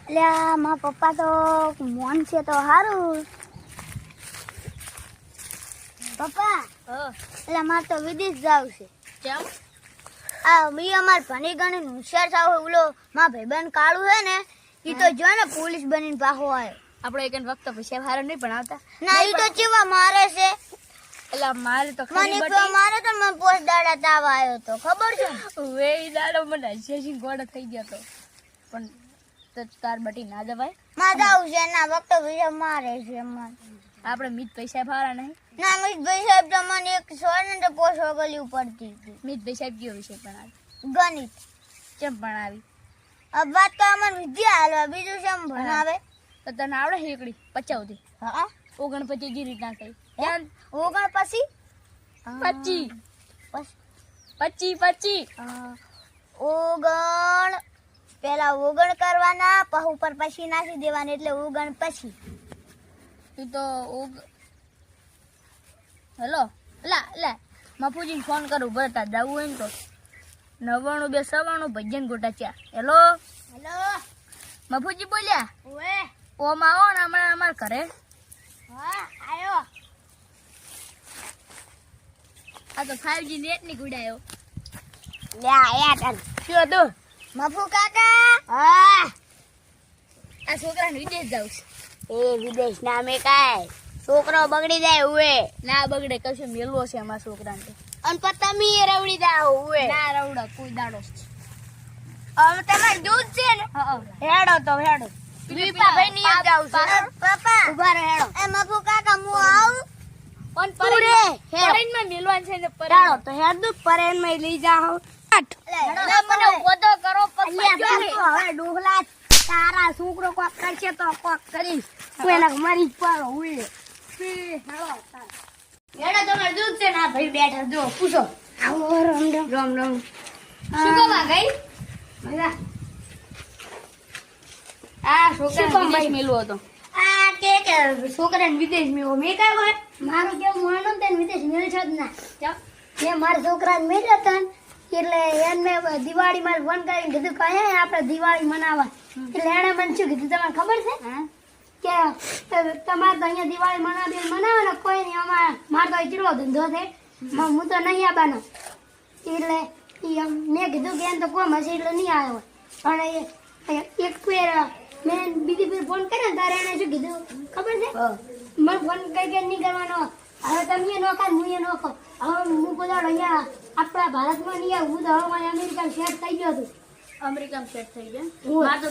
અલ્યા મારા પપ્પા તો મોન છે તો સારું. પપ્પા એટલે મારે તો વિદેશ જવું છે. કેમ? આ મી અમાર ભણી ગણી હોશિયાર સાવ ઓલો મારા ભાઈબંધ કાળું હે ને ઈ તો જો ને પોલીસ બનીને પાછો આવ્યો. આપણે એક વખત પૈસા હારા નહીં ભણાવતા. ના ઈ તો ચેવા મારે છે. એટલે મારે તો મને તો મારે તો મને પોસ્ટ દાડા તાવ આવ્યો તો ખબર છે. વે દાડો મને હસી ગોળો થઈ ગયો તો. પણ તો તાર બટી ના દવાય. માં જાવ છે ના વખત વિશે મારે છે મને. આપણે મીત પૈસા ભારા નહીં. ના મિતભાઈ સાહેબ તો મને એક સોને તો પોસ્ટ ઓગલ્યું પડતી હતી. મીત પૈસા કયો વિષય ભણાવી? ગણિત. કેમ ભણાવી? अब बात तो अमन विद्या हालवा बीजू से हम भणावे તો તને આવડે હેકડી પચાવતી? हां 49 જે રીતના થઈ. ધ્યાન ઓગણ પછી 25 ઓગણ પેલા ઓગણ કરવાના પછી ઉપર પછી નાખી દેવાના એટલે ઓગણ પછી. તું તો હેલો લા મફુજી ફોન કરું બરતા જાવું હોય ને તો 99 2 ભજન ગોટા ચા. હેલો હેલો મફુજી બોલ્યા? ઓએ ઓમ આવો ને હમણાં અમાર ઘરે. હા આયો. આ તો 5G નેટ ની ગુડાયો. લે આયા તન શું હતું? મફુ કાકા. હા આ છોકરાને વિદેશ જાવ છે. એ વિદેશ ના મે કાય છોકરો બગડી જાય ઉએ ના બગડે કશું મેલવો છે અમારા છોકરાને તો. અન પતમી રવડી જાવ ઉએ ના રવડા કોઈ દાડો છે. હવે તમાર દૂધ છે ને હેડો તો હેડો વિપા ભાઈ ની જાવ છે. પાપા ઉભા રહે હેડો. એ મફુ કાકા હું આવું પણ પૂરે પરેન માં મેલવાન છે ને હેડો તો હેડો પરેન માં લઈ જાઓ હેડો મને ઉભો કરો પછી હવે ડોહલા તારા છોકરો કોક કરશે તો કોક કરીશ તું એના મરી જ પાડો ઉએ હેડો તમારે દૂધ છે ને આ ભાઈ બેઠા જો પૂછો. આવો રામ રામ રામ શું કવા ગઈ? આ છોકરા વિદેશ મેલવો હતો. આ કે છોકરાને વિદેશ મેવો મે કાય હોય મારું કેવું માનો તે વિદેશ મેળ છે જ ના જે મારા છોકરાને મેળ્યો તન એટલે એને દિવાળી માં ફોન કરીને કીધું કે આપણે દિવાળી મનાવવા એટલે એને મને શું કીધું તમને ખબર છે કે તમારે તો અહીંયા દિવાળી મનાવે ને કોઈ નહીં અમારે મારે તો એટલો ધંધો છે હું તો નહીં આવવાનો એટલે મેં કીધું કે એમ તો કોઈ હશે એટલે નહીં આવ્યો પણ એક ફેર મેં બીજી ફેર ફોન કર્યો તારે એને શું કીધું ખબર છે મને ફોન કઈ કે નહીં કરવાનો હવે તમે નોખો હું એ નોખો હવે હું બધા અહીંયા આપણા ભારતમાં નહીં આવું હું તો હવે અમેરિકા સેટ થઈ ગયો હતું. અમેરિકામાં સેટ થઈ ગયા. હું મારે તો